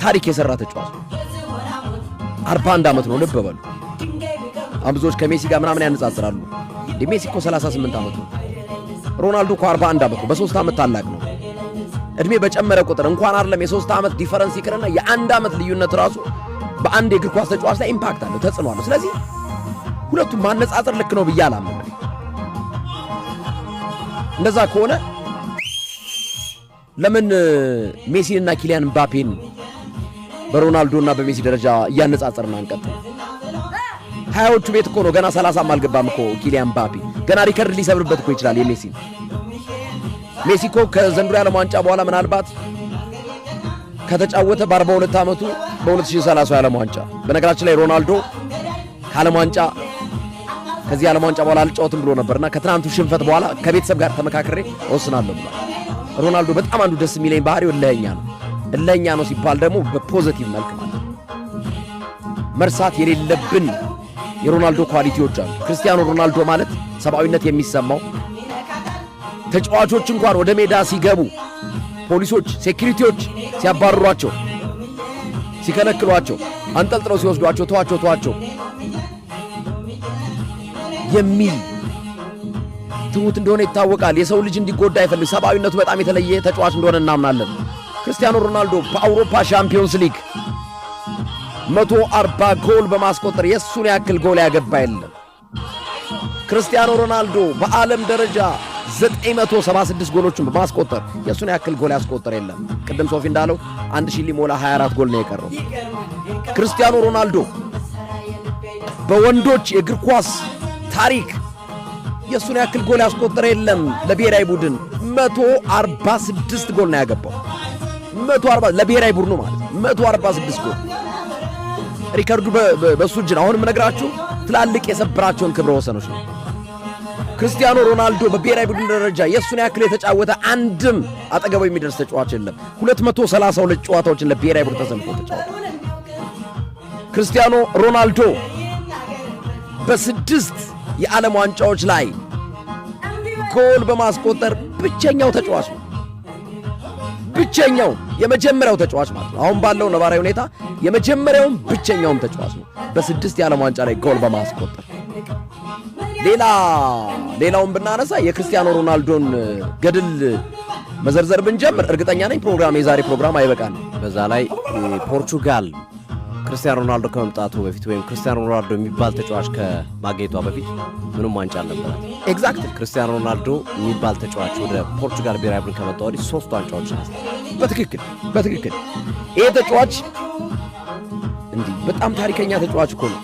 ታሪክ የሰራ ተጫዋች 41 ዓመት ነው ልብ በሉ አምዞች ከሜሲ ጋር ምናምን ያነጻጽራሉ ሜሲ እኮ 38 ዓመት ነው ሮናልዶ እኮ 41 ዓመት ነው በ3 ዓመት ታላቅ ነው እድሜ በጨመረ ቁጥር እንኳን አይደለም የ3 ዓመት ዲፈረንስ ይቅርና የ1 ዓመት ልዩነት ራሱ በአንድ የእግር ኳስ ተጫዋች ላይ ኢምፓክት አለው ተጽዕኖ አለው ስለዚህ ሁለቱም ማነጻጸር ልክ ነው ብያለሁ እንደዛ ከሆነ ለምን ሜሲና ኪሊያን ምባፔን በሮናልዶና በሜሲ ደረጃ ያነጻጸርና አንቀጥል ሃያዎቹ ቤት እኮ ነው ገና 30 አልገባም እኮ ኪሊያን ምባፔ ገና ሪከርድ ሊሰብርበት እኮ ይችላል የሜሲ ሜሲ እኮ ከዘንድሮ የዓለም ዋንጫ በኋላ ምናልባት ከተጫወተ በ42 ዓመቱ በ2030 የዓለም ዋንጫ በነገራችን ላይ ሮናልዶ ከዓለም ዋንጫ ከዚህ ዓለም ዋንጫ በኋላ አልጫወትም ብሎ ነበርና ከትናንቱ ሽንፈት በኋላ ከቤተሰብ ጋር ተመካክሬ ወስናለሁ ብሏል ሮናልዶ በጣም አንዱ ደስ የሚለኝ ባህሪው እለኛ ነው ሲባል ደግሞ በፖዚቲቭ መልክ ማለት መርሳት የሌለብን የሮናልዶ ኳሊቲዎች አሉ ክርስቲያኖ ሮናልዶ ማለት ሰብአዊነት የሚሰማው ተጫዋቾች እንኳን ወደ ሜዳ ሲገቡ ፖሊሶች ሴኩሪቲዎች ሲያባርሯቸው ሲከለክሏቸው አንጠልጥለው ሲወስዷቸው ተዋቸው የሚል ትሁት እንደሆነ ይታወቃል የሰው ልጅ እንዲጎዳ አይፈልግ ሰብአዊነቱ በጣም የተለየ ተጫዋች እንደሆነ እናምናለን ክርስቲያኖ ሮናልዶ በአውሮፓ ሻምፒዮንስ ሊግ 140 ጎል በማስቆጠር የሱን ያክል ጎል ያገባ የለም ክርስቲያኖ ሮናልዶ በዓለም ደረጃ 976 ጎሎችን በማስቆጠር የሱን ያክል ጎል ያስቆጠረ የለም ቅድም ሶፊ እንዳለው 1000 ሊሞላ 24 ጎል ነው የቀረው ክርስቲያኖ ሮናልዶ በወንዶች የእግር ኳስ ታሪክ የሱን ያክል ጎል ያስቆጠረ የለም ለብሔራዊ ቡድን 146 ጎል ነው ያገባው 140 ለብሔራዊ ቡድኑ ማለት 146 ጎል ሪከርዱ በሱ እጅ ነው አሁንም ነግራችሁ ትላልቅ የሰብራቸውን ክብረ ወሰኖች ነው ክርስቲያኖ ሮናልዶ በብሔራዊ ቡድን ደረጃ የሱን ያክል የተጫወተ አንድም አጠገቡ የሚደርስ ተጫዋች የለም 232 ጨዋታዎችን ለብሔራዊ ቡድን ተሰልፎ ተጫወተ ክርስቲያኖ ሮናልዶ በስድስት የዓለም ዋንጫዎች ላይ ጎል በማስቆጠር ብቸኛው ተጫዋች ነው ብቸኛው የመጀመሪያው ተጫዋች ማለት ነው አሁን ባለው ነባራዊ ሁኔታ የመጀመሪያውም ብቸኛውም ተጫዋች ነው በስድስት የዓለም ዋንጫ ላይ ጎል በማስቆጠር ሌላውን ብናነሳ የክርስቲያኖ ሮናልዶን ገድል መዘርዘር ብንጀምር እርግጠኛ ነኝ የዛሬ ፕሮግራም አይበቃም በዛ ላይ ፖርቹጋል ክርስቲያኖ ሮናልዶ ከመምጣቱ በፊት ወይም ክርስቲያኖ ሮናልዶ የሚባል ተጫዋች ከማግኘቷ በፊት ምንም ዋንጫ አልነበረም ኤግዛክትሊ ክርስቲያኖ ሮናልዶ የሚባል ተጫዋች ወደ ፖርቹጋል ብሔራዊ ቡድን ከመጣ ወዲህ 3 ዋንጫዎችን አስተናግዷል በትክክል ይሄ ተጫዋች እንዲህ በጣም ታሪከኛ ተጫዋች እኮ ነው